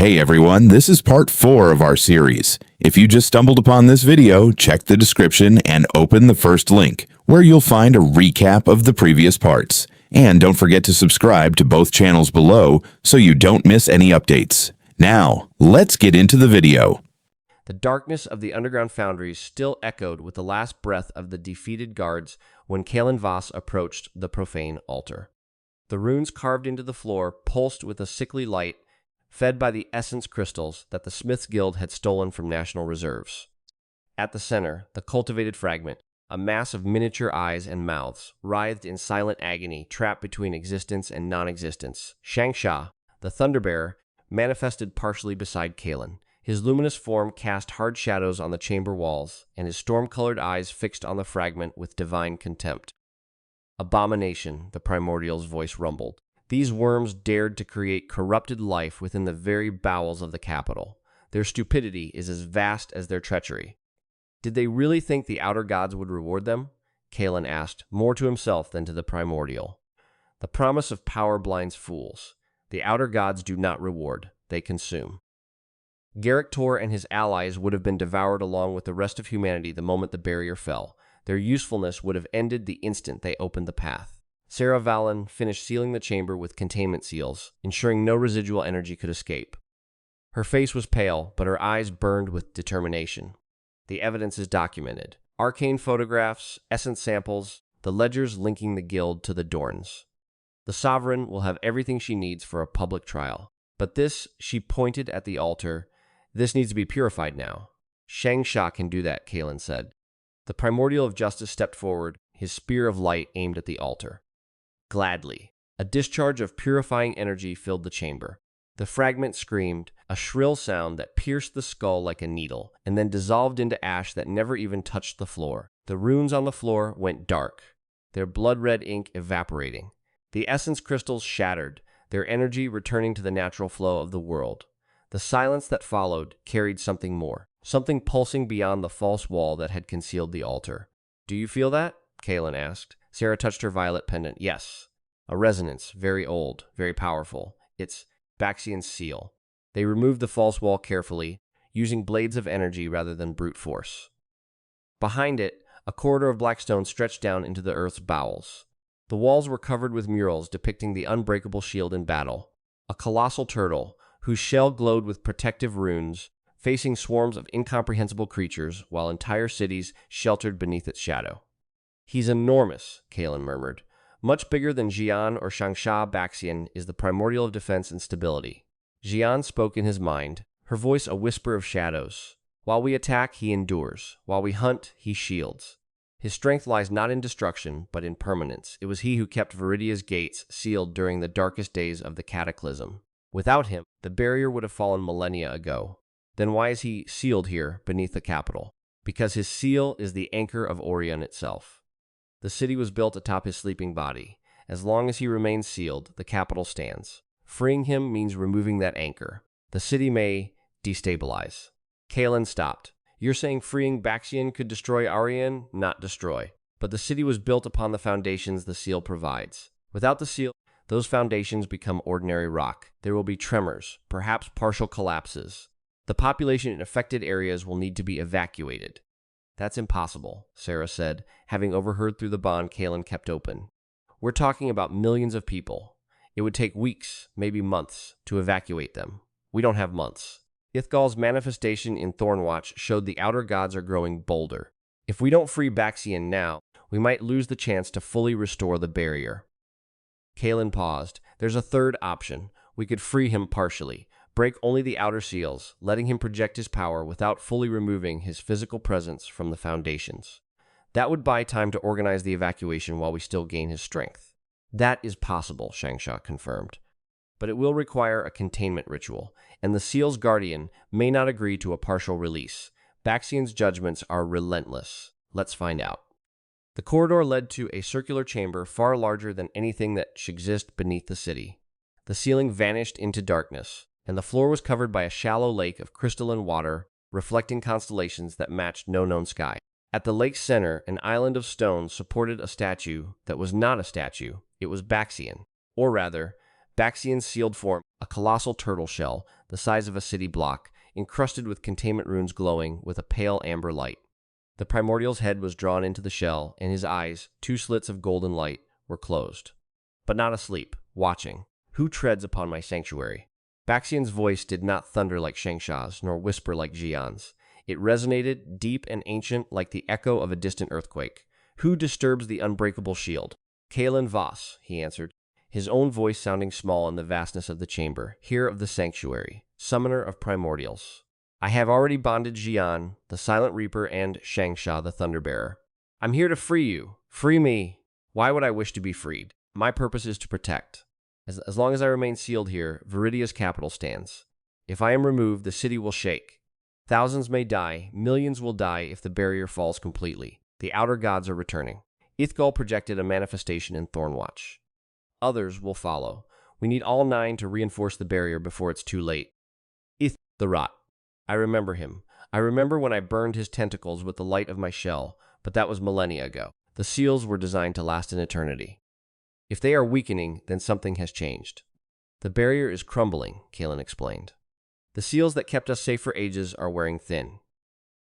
Hey everyone, this is part 4 of our series. If you just stumbled upon this video, check the description and open the first link, where you'll find a recap of the previous parts. And don't forget to subscribe to both channels below so you don't miss any updates. Now, let's get into the video. The darkness of the underground foundries still echoed with the last breath of the defeated guards when Kaelen Voss approached the profane altar. The runes carved into the floor pulsed with a sickly light, fed by the essence crystals that the Smiths Guild had stolen from national reserves. At the center, the cultivated fragment, a mass of miniature eyes and mouths, writhed in silent agony, trapped between existence and non-existence. Shangsha, the Thunderbearer, manifested partially beside Kaelen. His luminous form cast hard shadows on the chamber walls, and his storm-colored eyes fixed on the fragment with divine contempt. Abomination, the Primordials' voice rumbled. These worms dared to create corrupted life within the very bowels of the capital. Their stupidity is as vast as their treachery. Did they really think the outer gods would reward them? Kaelen asked, more to himself than to the primordial. The promise of power blinds fools. The outer gods do not reward, they consume. Garrick Tor and his allies would have been devoured along with the rest of humanity the moment the barrier fell. Their usefulness would have ended the instant they opened the path. Sarah Valen finished sealing the chamber with containment seals, ensuring no residual energy could escape. Her face was pale, but her eyes burned with determination. The evidence is documented. Arcane photographs, essence samples, the ledgers linking the guild to the Dorns. The Sovereign will have everything she needs for a public trial. But this, she pointed at the altar, this needs to be purified now. Shangsha can do that, Kaelen said. The Primordial of Justice stepped forward, his spear of light aimed at the altar. Gladly. A discharge of purifying energy filled the chamber. The fragment screamed, a shrill sound that pierced the skull like a needle, and then dissolved into ash that never even touched the floor. The runes on the floor went dark, their blood-red ink evaporating. The essence crystals shattered, their energy returning to the natural flow of the world. The silence that followed carried something more, something pulsing beyond the false wall that had concealed the altar. Do you feel that? Kaelen asked. Sarah touched her violet pendant. Yes. A resonance, very old, very powerful. It's Baxian's seal. They removed the false wall carefully, using blades of energy rather than brute force. Behind it, a corridor of black stone stretched down into the earth's bowels. The walls were covered with murals depicting the unbreakable shield in battle. A colossal turtle, whose shell glowed with protective runes, facing swarms of incomprehensible creatures while entire cities sheltered beneath its shadow. He's enormous, Kaelen murmured. Much bigger than Zhiyan or Shangsha. Baxian is the primordial of defense and stability. Zhiyan spoke in his mind, her voice a whisper of shadows. While we attack, he endures. While we hunt, he shields. His strength lies not in destruction, but in permanence. It was he who kept Viridia's gates sealed during the darkest days of the cataclysm. Without him, the barrier would have fallen millennia ago. Then why is he sealed here beneath the capital? Because his seal is the anchor of Orion itself. The city was built atop his sleeping body. As long as he remains sealed, the capital stands. Freeing him means removing that anchor. The city may destabilize. Kaelen stopped. You're saying freeing Baxian could destroy Orion? Not destroy. But the city was built upon the foundations the seal provides. Without the seal, those foundations become ordinary rock. There will be tremors, perhaps partial collapses. The population in affected areas will need to be evacuated. That's impossible, Sarah said, having overheard through the bond Kaelen kept open. We're talking about millions of people. It would take weeks, maybe months, to evacuate them. We don't have months. Ithgal's manifestation in Thornwatch showed the outer gods are growing bolder. If we don't free Baxian now, we might lose the chance to fully restore the barrier. Kaelen paused. There's a third option. We could free him partially. Break only the outer seals, letting him project his power without fully removing his physical presence from the foundations. That would buy time to organize the evacuation while we still gain his strength. That is possible, Shangsha confirmed. But it will require a containment ritual, and the seal's guardian may not agree to a partial release. Baxian's judgments are relentless. Let's find out. The corridor led to a circular chamber far larger than anything that should exist beneath the city. The ceiling vanished into darkness, and the floor was covered by a shallow lake of crystalline water, reflecting constellations that matched no known sky. At the lake's center, an island of stone supported a statue that was not a statue. It was Baxian, or rather, Baxian's sealed form, a colossal turtle shell, the size of a city block, encrusted with containment runes glowing with a pale amber light. The Primordial's head was drawn into the shell, and his eyes, two slits of golden light, were closed. But not asleep, watching. Who treads upon my sanctuary? Baxian's voice did not thunder like Shangsha's, nor whisper like Zhiyan's. It resonated, deep and ancient, like the echo of a distant earthquake. Who disturbs the unbreakable shield? Kaelen Voss, he answered, his own voice sounding small in the vastness of the chamber, here of the sanctuary, summoner of Primordials. I have already bonded Zhiyan, the Silent Reaper, and Shangsha, the Thunderbearer. I'm here to free you. Free me. Why would I wish to be freed? My purpose is to protect. As long as I remain sealed here, Viridia's capital stands. If I am removed, the city will shake. Thousands may die, millions will die if the barrier falls completely. The outer gods are returning. Ithgol projected a manifestation in Thornwatch. Others will follow. We need all 9 to reinforce the barrier before it's too late. Ith the Rot. I remember him. I remember when I burned his tentacles with the light of my shell, but that was millennia ago. The seals were designed to last an eternity. If they are weakening, then something has changed. The barrier is crumbling, Kaelen explained. The seals that kept us safe for ages are wearing thin.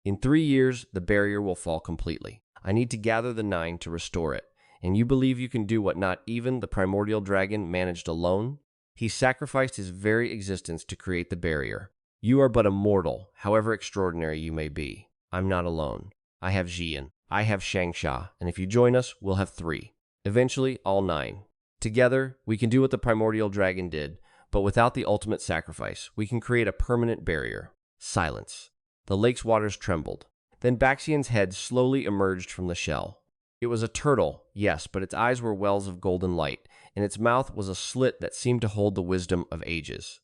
In 3 years, the barrier will fall completely. I need to gather the 9 to restore it. And you believe you can do what not even the primordial dragon managed alone? He sacrificed his very existence to create the barrier. You are but a mortal, however extraordinary you may be. I'm not alone. I have Zhiyan. I have Shangsha. And if you join us, we'll have 3. Eventually, all 9. Together, we can do what the primordial dragon did, but without the ultimate sacrifice, we can create a permanent barrier. Silence. The lake's waters trembled. Then Baxian's head slowly emerged from the shell. It was a turtle, yes, but its eyes were wells of golden light, and its mouth was a slit that seemed to hold the wisdom of ages.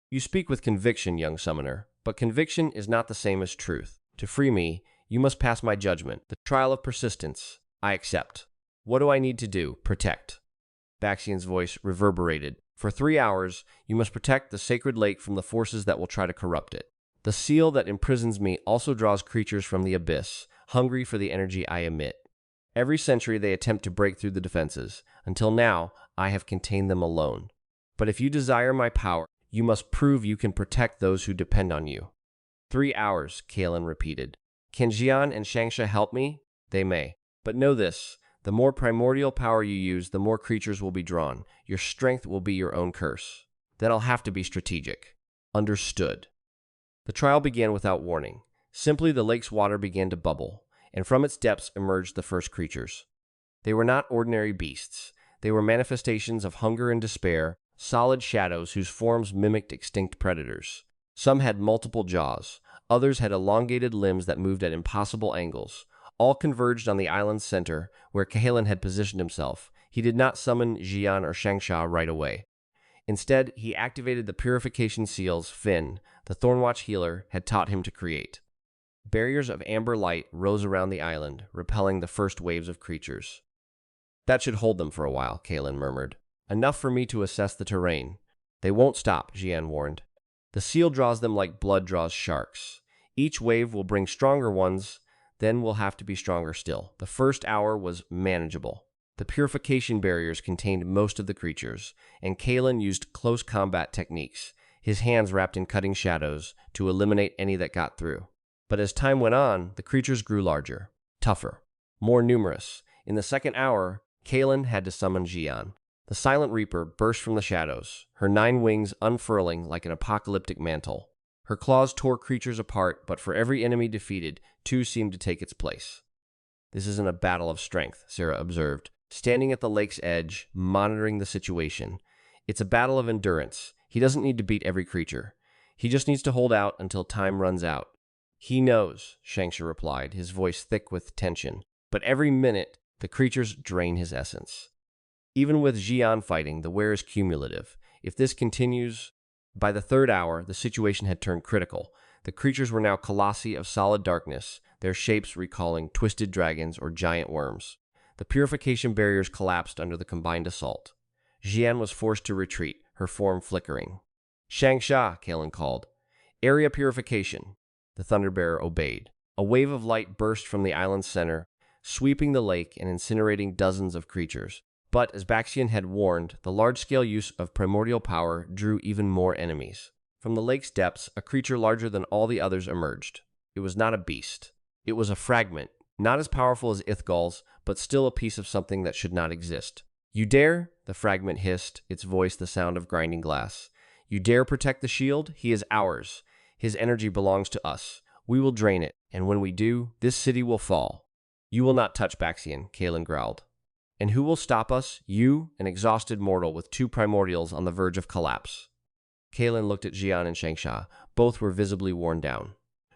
You speak with conviction, young summoner, but conviction is not the same as truth. To free me, you must pass my judgment, the trial of persistence. I accept. What do I need to do? Protect. Baxian's voice reverberated. For 3 hours, you must protect the sacred lake from the forces that will try to corrupt it. The seal that imprisons me also draws creatures from the abyss, hungry for the energy I emit. Every century they attempt to break through the defenses. Until now, I have contained them alone. But if you desire my power, you must prove you can protect those who depend on you. 3 hours, Kaelen repeated. Can Zhiyan and Shangsha help me? They may. But know this, the more primordial power you use, the more creatures will be drawn. Your strength will be your own curse. Then I'll have to be strategic. Understood. The trial began without warning. Simply the lake's water began to bubble, and from its depths emerged the first creatures. They were not ordinary beasts. They were manifestations of hunger and despair, solid shadows whose forms mimicked extinct predators. Some had multiple jaws. Others had elongated limbs that moved at impossible angles. All converged on the island's center, where Kaelen had positioned himself. He did not summon Zhiyan or Shangsha right away. Instead, he activated the Purification seals Finn, the Thornwatch healer, had taught him to create. Barriers of amber light rose around the island, repelling the first waves of creatures. That should hold them for a while, Kaelen murmured. Enough for me to assess the terrain. They won't stop, Zhiyan warned. The seal draws them like blood draws sharks. Each wave will bring stronger ones, then we'll have to be stronger still. The first hour was manageable. The purification barriers contained most of the creatures, and Kaelen used close combat techniques, his hands wrapped in cutting shadows, to eliminate any that got through. But as time went on, the creatures grew larger, tougher, more numerous. In the second hour, Kaelen had to summon Zhiyan. The Silent Reaper burst from the shadows, her 9 wings unfurling like an apocalyptic mantle. Her claws tore creatures apart, but for every enemy defeated, 2 seemed to take its place. This isn't a battle of strength, Sarah observed, standing at the lake's edge, monitoring the situation. It's a battle of endurance. He doesn't need to beat every creature. He just needs to hold out until time runs out. He knows, Shangsha replied, his voice thick with tension. But every minute, the creatures drain his essence. Even with Zhiyan fighting, the wear is cumulative. If this continues, by the 3rd hour, the situation had turned critical. The creatures were now colossi of solid darkness, their shapes recalling twisted dragons or giant worms. The purification barriers collapsed under the combined assault. Zhiyan was forced to retreat, her form flickering. Shangsha, Kaelen called. Area purification. The Thunderbearer obeyed. A wave of light burst from the island's center, sweeping the lake and incinerating dozens of creatures. But, as Baxian had warned, the large-scale use of primordial power drew even more enemies. From the lake's depths, a creature larger than all the others emerged. It was not a beast. It was a fragment, not as powerful as Ithgal's, but still a piece of something that should not exist. "You dare?" the fragment hissed, its voice the sound of grinding glass. "You dare protect the shield? He is ours. His energy belongs to us. We will drain it, and when we do, this city will fall." "You will not touch Baxian," Kaelen growled. "And who will stop us? You, an exhausted mortal with 2 primordials on the verge of collapse." Kaelen looked at Zhiyan and Shangsha. Both were visibly worn down.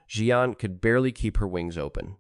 Zhiyan could barely keep her wings open.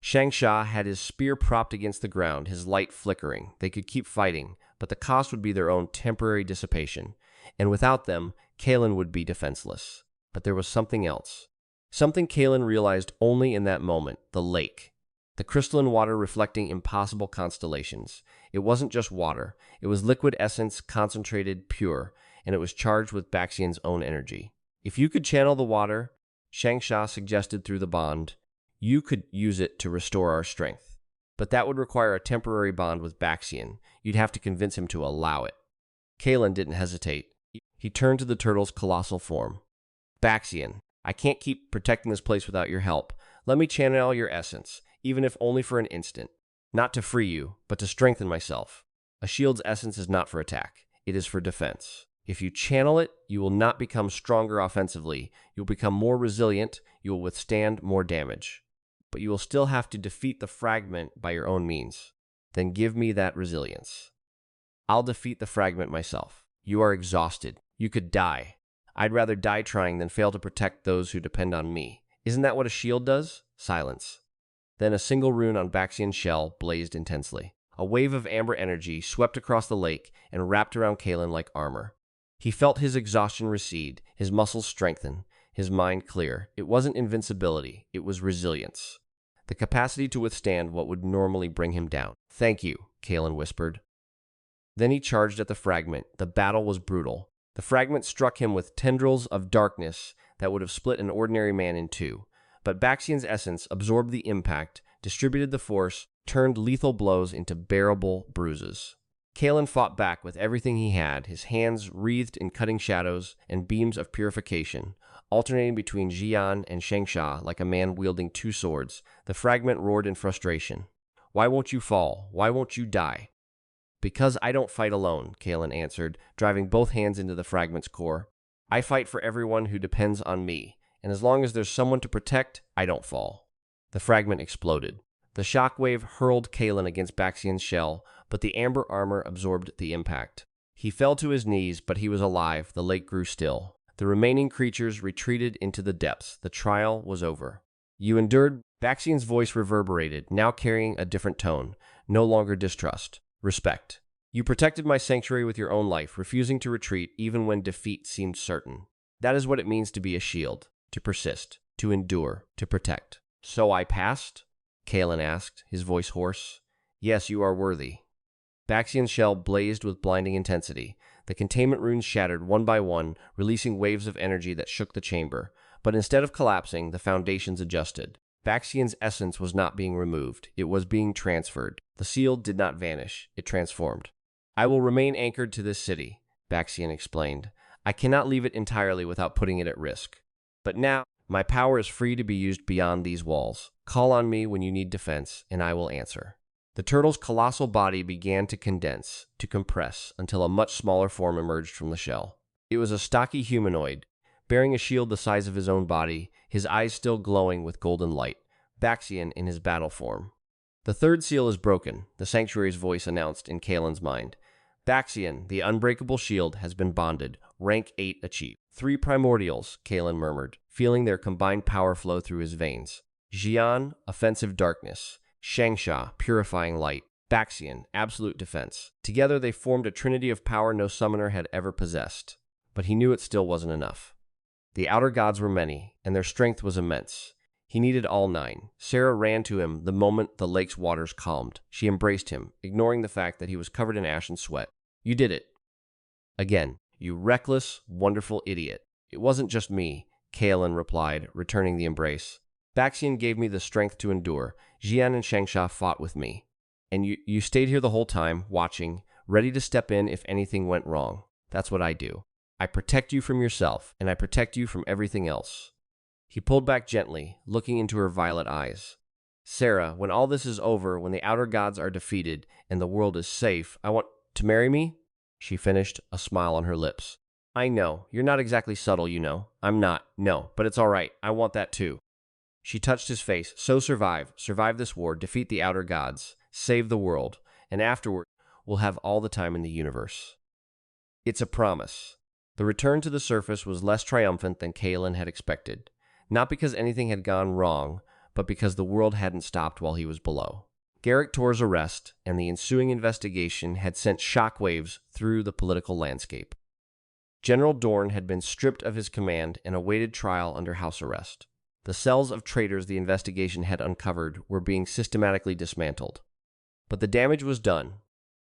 Shangsha had his spear propped against the ground, his light flickering. They could keep fighting, but the cost would be their own temporary dissipation, and without them, Kaelen would be defenseless. But there was something else. Something Kaelen realized only in that moment: the lake. The crystalline water reflecting impossible constellations. It wasn't just water. It was liquid essence, concentrated, pure, and it was charged with Baxian's own energy. "If you could channel the water," Shangsha suggested through the bond, "you could use it to restore our strength. But that would require a temporary bond with Baxian. You'd have to convince him to allow it." Kaelen didn't hesitate. He turned to the turtle's colossal form. "Baxian, I can't keep protecting this place without your help. Let me channel your essence, even if only for an instant. Not to free you, but to strengthen myself. A shield's essence is not for attack. It is for defense. If you channel it, you will not become stronger offensively. You'll become more resilient. You will withstand more damage. But you will still have to defeat the fragment by your own means. Then give me that resilience." "I'll defeat the fragment myself. You are exhausted. You could die. I'd rather die trying than fail to protect those who depend on me. Isn't that what a shield does?" Silence. Then a single rune on Baxian's shell blazed intensely. A wave of amber energy swept across the lake and wrapped around Kaelen like armor. He felt his exhaustion recede, his muscles strengthen, his mind clear. It wasn't invincibility, it was resilience. The capacity to withstand what would normally bring him down. "Thank you," Kaelen whispered. Then he charged at the fragment. The battle was brutal. The fragment struck him with tendrils of darkness that would have split an ordinary man in two. But Baxian's essence absorbed the impact, distributed the force, turned lethal blows into bearable bruises. Kaelen fought back with everything he had, his hands wreathed in cutting shadows and beams of purification, alternating between Zhiyan and Shangsha like a man wielding 2 swords. The fragment roared in frustration. "Why won't you fall? Why won't you die?" "Because I don't fight alone," Kaelen answered, driving both hands into the fragment's core. "I fight for everyone who depends on me, and as long as there's someone to protect, I don't fall." The fragment exploded. The shockwave hurled Kaelen against Baxian's shell, but the amber armor absorbed the impact. He fell to his knees, but he was alive. The lake grew still. The remaining creatures retreated into the depths. The trial was over. "You endured." Baxian's voice reverberated, now carrying a different tone. No longer distrust. Respect. "You protected my sanctuary with your own life, refusing to retreat even when defeat seemed certain. That is what it means to be a shield. To persist. To endure. To protect." "So I passed?" Kaelen asked, his voice hoarse. "Yes, you are worthy." Baxian's shell blazed with blinding intensity. The containment runes shattered one by one, releasing waves of energy that shook the chamber. But instead of collapsing, the foundations adjusted. Baxian's essence was not being removed. It was being transferred. The seal did not vanish. It transformed. "I will remain anchored to this city," Baxian explained. "I cannot leave it entirely without putting it at risk. But now, my power is free to be used beyond these walls. Call on me when you need defense, and I will answer." The turtle's colossal body began to condense, to compress, until a much smaller form emerged from the shell. It was a stocky humanoid, bearing a shield the size of his own body, his eyes still glowing with golden light. Baxian in his battle form. "The third seal is broken," the sanctuary's voice announced in Kaelen's mind. "Baxian, the unbreakable shield, has been bonded. Rank 8 achieved." 3 primordials, Kaelen murmured, feeling their combined power flow through his veins. Zhiyan, offensive darkness. Shangsha, purifying light. Baxian, absolute defense. Together they formed a trinity of power no summoner had ever possessed. But he knew it still wasn't enough. The outer gods were many, and their strength was immense. He needed all 9. Sarah ran to him the moment the lake's waters calmed. She embraced him, ignoring the fact that he was covered in ashen sweat. "You did it. Again, you reckless, wonderful idiot." "It wasn't just me," Kaelen replied, returning the embrace. "Baxian gave me the strength to endure. Zhiyan and Shangsha fought with me. And you stayed here the whole time, watching, ready to step in if anything went wrong. That's what I do." I protect you from yourself, and I protect you from everything else. He pulled back gently, looking into her violet eyes. Sarah, when all this is over, when the outer gods are defeated and the world is safe, I want to marry me? She finished, a smile on her lips. I know, you're not exactly subtle, you know. I'm not, no, but it's all right. I want that too. She touched his face. So survive this war, defeat the outer gods, save the world, and afterward, we'll have all the time in the universe. It's a promise. The return to the surface was less triumphant than Kaelen had expected, not because anything had gone wrong, but because the world hadn't stopped while he was below. Garrick Tor's arrest and the ensuing investigation had sent shockwaves through the political landscape. General Dorn had been stripped of his command and awaited trial under house arrest. The cells of traitors the investigation had uncovered were being systematically dismantled. But the damage was done.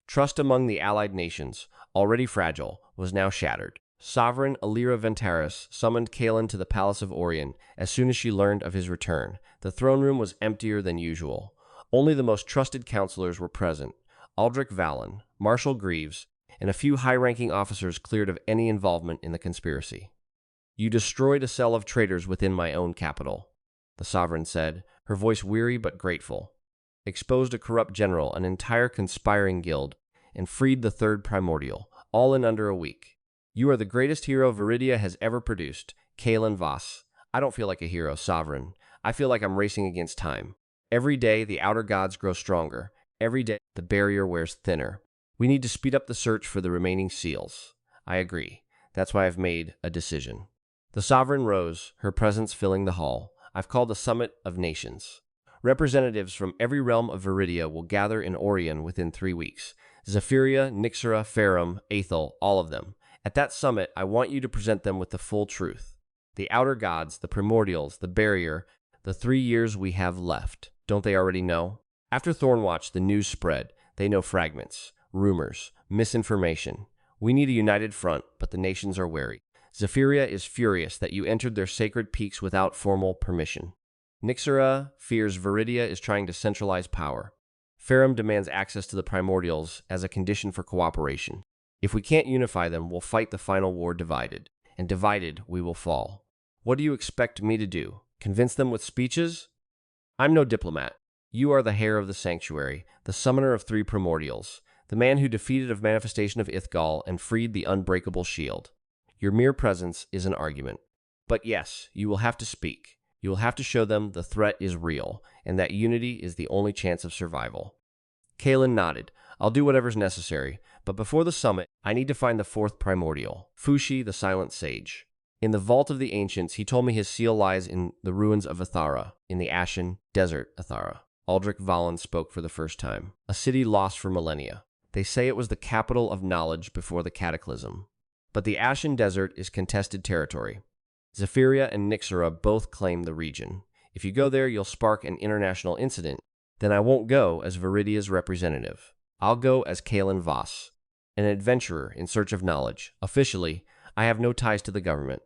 Trust among the allied nations, already fragile, was now shattered. Sovereign Alira Ventaris summoned Kaelen to the Palace of Orion as soon as she learned of his return. The throne room was emptier than usual. Only the most trusted counselors were present. Aldrich Valen, Marshal Greaves, and a few high-ranking officers cleared of any involvement in the conspiracy. You destroyed a cell of traitors within my own capital, the sovereign said, her voice weary but grateful. Exposed a corrupt general, an entire conspiring guild, and freed the third primordial, all in under a week. You are the greatest hero Viridia has ever produced, Kaelen Voss. I don't feel like a hero, sovereign. I feel like I'm racing against time. Every day, the outer gods grow stronger. Every day, the barrier wears thinner. We need to speed up the search for the remaining seals. I agree. That's why I've made a decision. The sovereign rose, her presence filling the hall. I've called a summit of nations. Representatives from every realm of Viridia will gather in Orion within 3 weeks. Zephyria, Nyxera, Ferrum, Aethel, all of them. At that summit, I want you to present them with the full truth. The outer gods, the primordials, the barrier, the 3 years we have left. Don't they already know? After Thornwatch, the news spread. They know fragments, rumors, misinformation. We need a united front, but the nations are wary. Zephyria is furious that you entered their sacred peaks without formal permission. Nyxera fears Viridia is trying to centralize power. Ferrum demands access to the primordials as a condition for cooperation. If we can't unify them, we'll fight the final war divided. And divided, we will fall. What do you expect me to do? Convince them with speeches? I'm no diplomat. You are the heir of the sanctuary, the summoner of 3 primordials, the man who defeated a manifestation of Ithgal and freed the unbreakable shield. Your mere presence is an argument. But yes, you will have to speak. You will have to show them the threat is real, and that unity is the only chance of survival. Kaelen nodded. I'll do whatever's necessary, but before the summit, I need to find the 4th primordial, Fushi, the Silent Sage. In the Vault of the Ancients, he told me his seal lies in the ruins of Ithara, in the ashen desert Ithara. Aldrich Valen spoke for the first time. A city lost for millennia. They say it was the capital of knowledge before the cataclysm. But the ashen desert is contested territory. Zephyria and Nyxera both claim the region. If you go there, you'll spark an international incident. Then I won't go as Viridia's representative. I'll go as Kaelen Voss, an adventurer in search of knowledge. Officially, I have no ties to the government.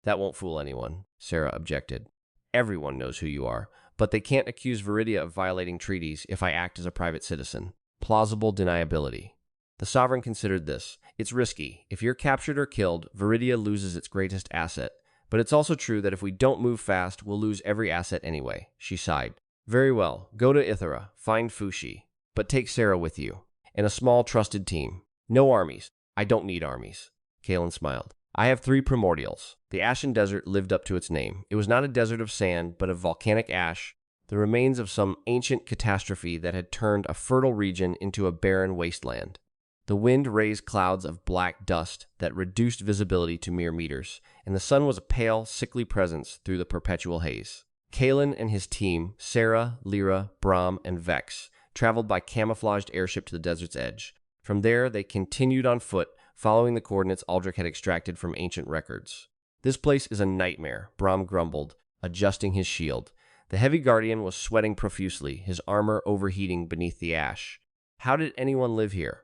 That won't fool anyone, Sarah objected. Everyone knows who you are, but they can't accuse Viridia of violating treaties if I act as a private citizen. Plausible deniability. The sovereign considered this. It's risky. If you're captured or killed, Viridia loses its greatest asset. But it's also true that if we don't move fast, we'll lose every asset anyway. She sighed. Very well. Go to Ithara. Find Fushi. But take Sarah with you. And a small, trusted team. No armies. I don't need armies. Kaelen smiled. I have 3 primordials. The Ashen Desert lived up to its name. It was not a desert of sand, but of volcanic ash, the remains of some ancient catastrophe that had turned a fertile region into a barren wasteland. The wind raised clouds of black dust that reduced visibility to mere meters, and the sun was a pale, sickly presence through the perpetual haze. Kaelen and his team, Sarah, Lyra, Brahm, and Vex, traveled by camouflaged airship to the desert's edge. From there, they continued on foot, following the coordinates Aldrich had extracted from ancient records. This place is a nightmare, Brahm grumbled, adjusting his shield. The heavy guardian was sweating profusely, his armor overheating beneath the ash. How did anyone live here?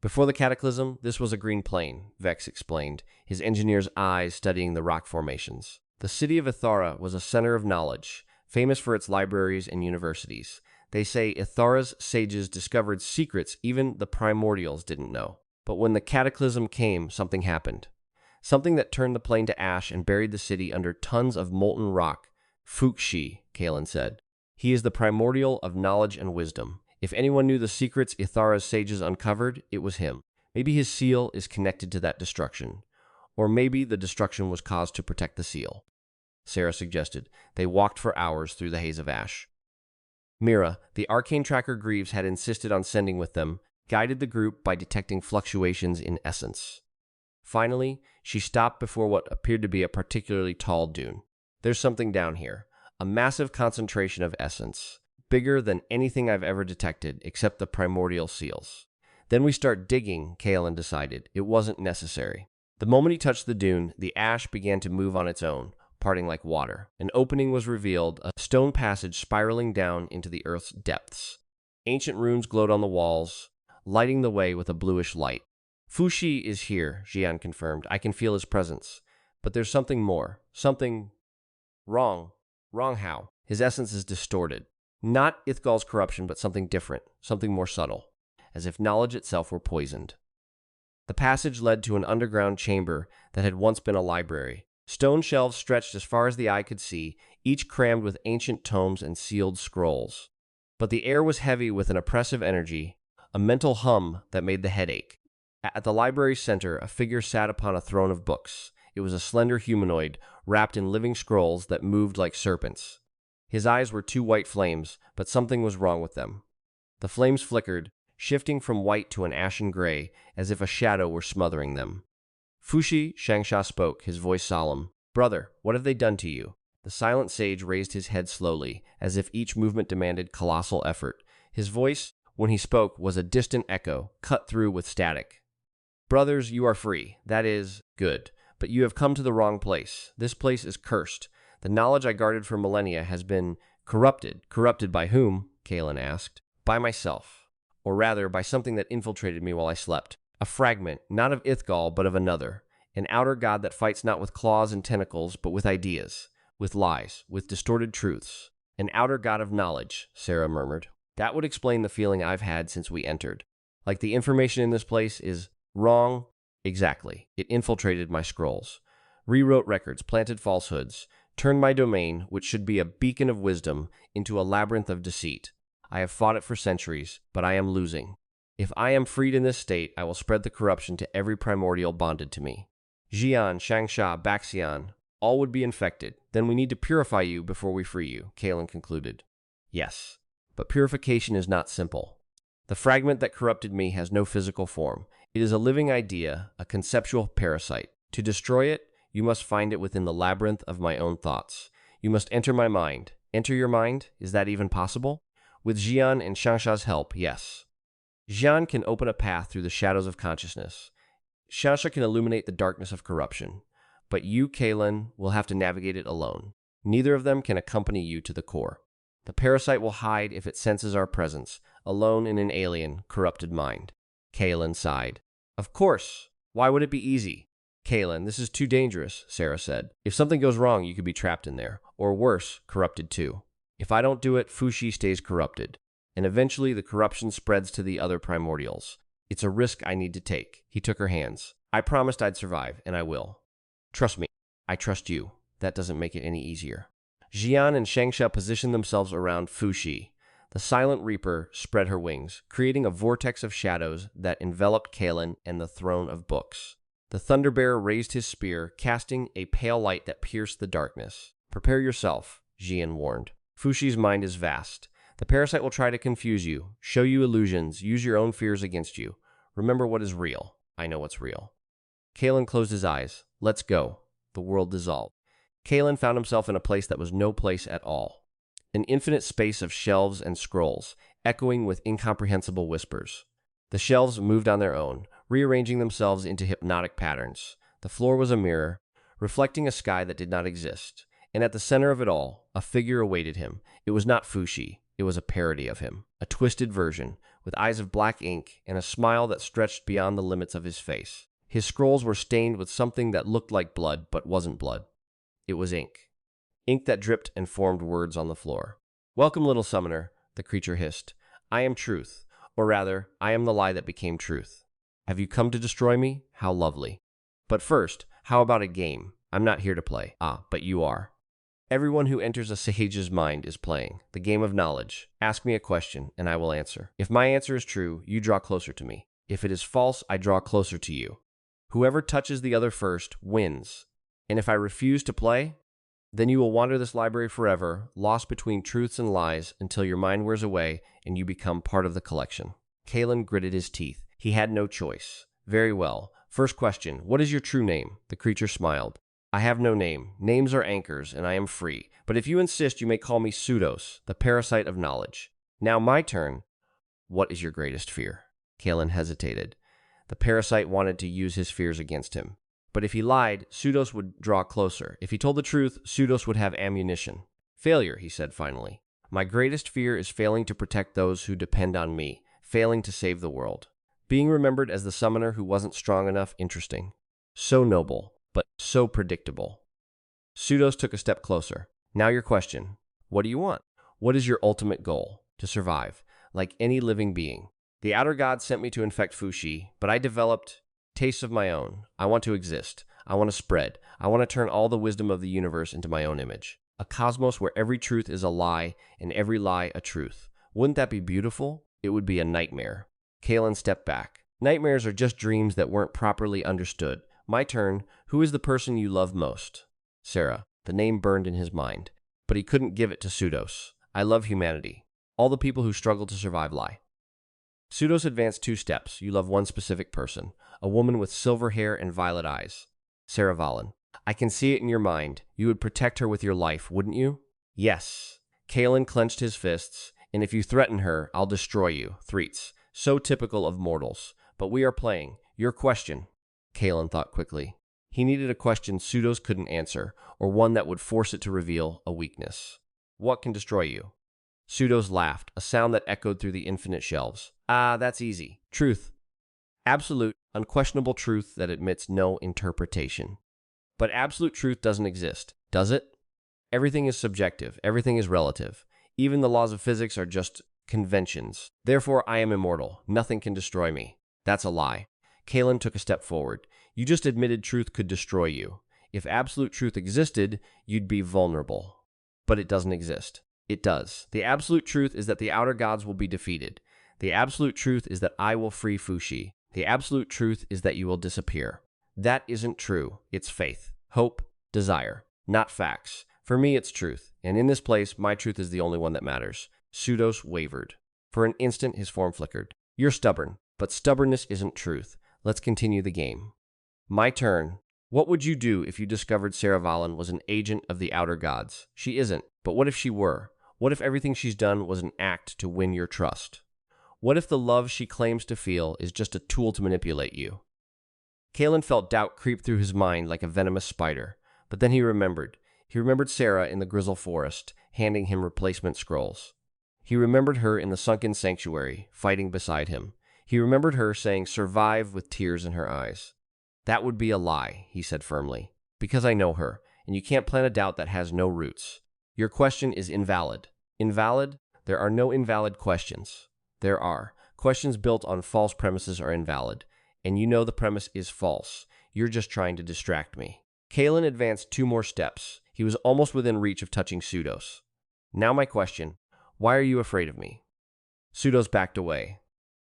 Before the cataclysm, this was a green plain, Vex explained, his engineer's eyes studying the rock formations. The city of Ithara was a center of knowledge, famous for its libraries and universities. They say Ithara's sages discovered secrets even the primordials didn't know. But when the cataclysm came, something happened. something that turned the plane to ash and buried the city under tons of molten rock. Fushi, Kaelen said. He is the primordial of knowledge and wisdom. If anyone knew the secrets Ithara's sages uncovered, it was him. Maybe his seal is connected to that destruction. Or maybe the destruction was caused to protect the seal. Sarah suggested. They walked for hours through the haze of ash. Mira, the arcane tracker Greaves had insisted on sending with them, guided the group by detecting fluctuations in essence. Finally, she stopped before what appeared to be a particularly tall dune. There's something down here, a massive concentration of essence, bigger than anything I've ever detected except the primordial seals. Then we start digging, Kaelen decided. It wasn't necessary. The moment he touched the dune, the ash began to move on its own, parting like water. An opening was revealed, a stone passage spiraling down into the earth's depths. Ancient runes glowed on the walls, lighting the way with a bluish light. Fushi is here, Zhiyan confirmed. I can feel his presence. But there's something more. Something wrong. Wrong how? His essence is distorted. Not Ithgal's corruption, but something different, something more subtle, as if knowledge itself were poisoned. The passage led to an underground chamber that had once been a library. Stone shelves stretched as far as the eye could see, each crammed with ancient tomes and sealed scrolls. But the air was heavy with an oppressive energy, a mental hum that made the head ache. At the library's center, a figure sat upon a throne of books. It was a slender humanoid, wrapped in living scrolls that moved like serpents. His eyes were two white flames, but something was wrong with them. The flames flickered, shifting from white to an ashen gray, as if a shadow were smothering them. Fushi, Shangsha spoke, his voice solemn. Brother, what have they done to you? The silent sage raised his head slowly, as if each movement demanded colossal effort. His voice, when he spoke, was a distant echo, cut through with static. Brothers, you are free. That is good. But you have come to the wrong place. This place is cursed. The knowledge I guarded for millennia has been corrupted. Corrupted by whom? Kaelen asked. By myself. Or rather, by something that infiltrated me while I slept. A fragment, not of Ithgal, but of another. An outer god that fights not with claws and tentacles, but with ideas, with lies, with distorted truths. An outer god of knowledge, Sarah murmured. That would explain the feeling I've had since we entered. Like the information in this place is wrong. Exactly. It infiltrated my scrolls, rewrote records, planted falsehoods, turned my domain, which should be a beacon of wisdom, into a labyrinth of deceit. I have fought it for centuries, but I am losing. If I am freed in this state, I will spread the corruption to every primordial bonded to me. Zhiyan, Shangsha, Baxian, all would be infected. Then we need to purify you before we free you, Kaelen concluded. Yes, but purification is not simple. The fragment that corrupted me has no physical form. It is a living idea, a conceptual parasite. To destroy it, you must find it within the labyrinth of my own thoughts. You must enter my mind. Enter your mind? Is that even possible? With Zhiyan and Shangsha's help, yes. Zhiyan can open a path through the shadows of consciousness. Shangsha can illuminate the darkness of corruption. But you, Kaelen, will have to navigate it alone. Neither of them can accompany you to the core. The parasite will hide if it senses our presence, alone in an alien, corrupted mind. Kaelen sighed. Of course. Why would it be easy? Kaelen, this is too dangerous, Sarah said. If something goes wrong, you could be trapped in there. Or worse, corrupted too. If I don't do it, Fushi stays corrupted. And eventually the corruption spreads to the other primordials. It's a risk I need to take. He took her hands. I promised I'd survive, and I will. Trust me. I trust you. That doesn't make it any easier. Zhiyan and Shangsha positioned themselves around Fushi. The silent reaper spread her wings, creating a vortex of shadows that enveloped Kaelen and the throne of books. The Thunderbearer raised his spear, casting a pale light that pierced the darkness. Prepare yourself, Zhiyan warned. Fushi's mind is vast. The parasite will try to confuse you, show you illusions, use your own fears against you. Remember what is real. I know what's real. Kaelen closed his eyes. Let's go. The world dissolved. Kaelen found himself in a place that was no place at all. An infinite space of shelves and scrolls, echoing with incomprehensible whispers. The shelves moved on their own, rearranging themselves into hypnotic patterns. The floor was a mirror, reflecting a sky that did not exist. And at the center of it all, a figure awaited him. It was not Fushi. It was a parody of him, a twisted version, with eyes of black ink and a smile that stretched beyond the limits of his face. His scrolls were stained with something that looked like blood, but wasn't blood. It was ink. Ink that dripped and formed words on the floor. Welcome, little summoner, the creature hissed. I am truth, or rather, I am the lie that became truth. Have you come to destroy me? How lovely. But first, how about a game? I'm not here to play. Ah, but you are. Everyone who enters a sage's mind is playing the game of knowledge. Ask me a question, and I will answer. If my answer is true, you draw closer to me. If it is false, I draw closer to you. Whoever touches the other first wins. And if I refuse to play, then you will wander this library forever, lost between truths and lies, until your mind wears away and you become part of the collection. Kaelen gritted his teeth. He had no choice. Very well. First question, what is your true name? The creature smiled. I have no name. Names are anchors, and I am free. But if you insist, you may call me Pseudos, the parasite of knowledge. Now my turn. What is your greatest fear? Kaelen hesitated. The parasite wanted to use his fears against him. But if he lied, Pseudos would draw closer. If he told the truth, Pseudos would have ammunition. Failure, he said finally. My greatest fear is failing to protect those who depend on me, failing to save the world. Being remembered as the summoner who wasn't strong enough, interesting. So noble, but so predictable. Pseudos took a step closer. Now your question. What do you want? What is your ultimate goal? To survive, like any living being. The outer god sent me to infect Fushi, but I developed tastes of my own. I want to exist. I want to spread. I want to turn all the wisdom of the universe into my own image. A cosmos where every truth is a lie and every lie a truth. Wouldn't that be beautiful? It would be a nightmare. Kaelen stepped back. Nightmares are just dreams that weren't properly understood. My turn. Who is the person you love most? Sarah. The name burned in his mind, but he couldn't give it to Pseudos. I love humanity. All the people who struggle to survive lie. Pseudos advanced 2 steps. You love one specific person, a woman with silver hair and violet eyes. Sarah Valen. I can see it in your mind. You would protect her with your life, wouldn't you? Yes. Kaelen clenched his fists. And if you threaten her, I'll destroy you. Threats. So typical of mortals. But we are playing. Your question. Kaelen thought quickly. He needed a question Pseudos couldn't answer, or one that would force it to reveal a weakness. What can destroy you? Pseudos laughed, a sound that echoed through the infinite shelves. Ah, that's easy. Truth. Absolute, unquestionable truth that admits no interpretation. But absolute truth doesn't exist, does it? Everything is subjective. Everything is relative. Even the laws of physics are just conventions. Therefore, I am immortal. Nothing can destroy me. That's a lie. Kaelen took a step forward. You just admitted truth could destroy you. If absolute truth existed, you'd be vulnerable. But it doesn't exist. It does. The absolute truth is that the outer gods will be defeated. The absolute truth is that I will free Fushi. The absolute truth is that you will disappear. That isn't true. It's faith, hope, desire, not facts. For me, it's truth. And in this place, my truth is the only one that matters. Pseudos wavered. For an instant, his form flickered. You're stubborn, but stubbornness isn't truth. Let's continue the game. My turn. What would you do if you discovered Sarah Valen was an agent of the outer gods? She isn't, but what if she were? What if everything she's done was an act to win your trust? What if the love she claims to feel is just a tool to manipulate you? Kaelen felt doubt creep through his mind like a venomous spider, but then he remembered. He remembered Sarah in the Grizzle Forest, handing him replacement scrolls. He remembered her in the sunken sanctuary, fighting beside him. He remembered her saying, "Survive," with tears in her eyes. That would be a lie, he said firmly, because I know her, and you can't plant a doubt that has no roots. Your question is invalid. Invalid? There are no invalid questions. There are. Questions built on false premises are invalid, and you know the premise is false. You're just trying to distract me. Kaelen advanced 2 more steps. He was almost within reach of touching Pseudos. Now my question, why are you afraid of me? Pseudos backed away.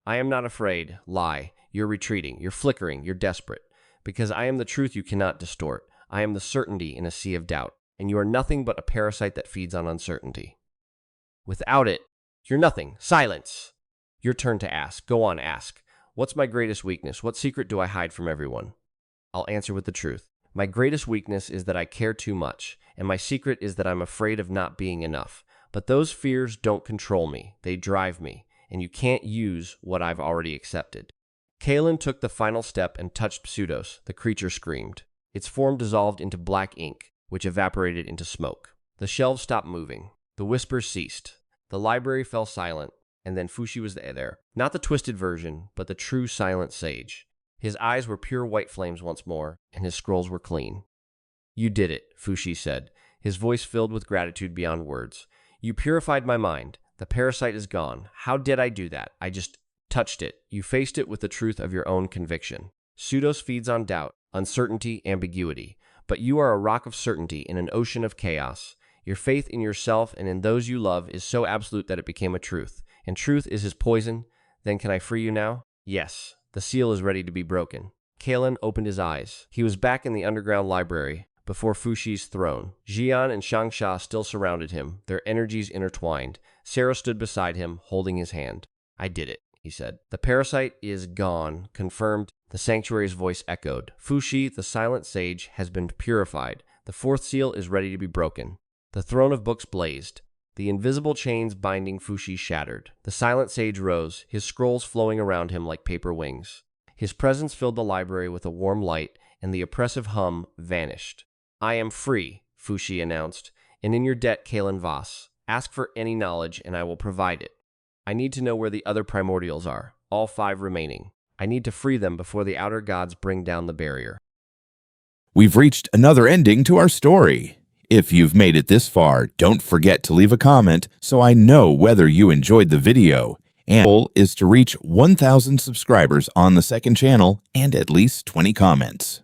I am not afraid. Lie. You're retreating. You're flickering. You're desperate. Because I am the truth you cannot distort. I am the certainty in a sea of doubt, and you are nothing but a parasite that feeds on uncertainty. Without it, you're nothing. Silence! Your turn to ask. Go on, ask. What's my greatest weakness? What secret do I hide from everyone? I'll answer with the truth. My greatest weakness is that I care too much, and my secret is that I'm afraid of not being enough. But those fears don't control me. They drive me, and you can't use what I've already accepted. Kaelen took the final step and touched Pseudos. The creature screamed. Its form dissolved into black ink, which evaporated into smoke. The shelves stopped moving. The whispers ceased. The library fell silent, and then Fushi was there. Not the twisted version, but the true silent sage. His eyes were pure white flames once more, and his scrolls were clean. You did it, Fushi said, his voice filled with gratitude beyond words. You purified my mind. The parasite is gone. How did I do that? I just touched it. You faced it with the truth of your own conviction. Pseudos feeds on doubt, uncertainty, ambiguity. But you are a rock of certainty in an ocean of chaos. Your faith in yourself and in those you love is so absolute that it became a truth. And truth is his poison. Then can I free you now? Yes. The seal is ready to be broken. Kaelen opened his eyes. He was back in the underground library, before Fushi's throne. Zhiyan and Shangsha still surrounded him, their energies intertwined. Sarah stood beside him, holding his hand. I did it, he said. The parasite is gone, confirmed. The sanctuary's voice echoed. Fushi, the silent sage, has been purified. The fourth seal is ready to be broken. The throne of books blazed. The invisible chains binding Fushi shattered. The silent sage rose, his scrolls flowing around him like paper wings. His presence filled the library with a warm light, and the oppressive hum vanished. I am free, Fushi announced, and in your debt, Kaelen Voss. Ask for any knowledge, and I will provide it. I need to know where the other primordials are, all 5 remaining. I need to free them before the outer gods bring down the barrier. We've reached another ending to our story. If you've made it this far, don't forget to leave a comment so I know whether you enjoyed the video. And the goal is to reach 1,000 subscribers on the second channel and at least 20 comments.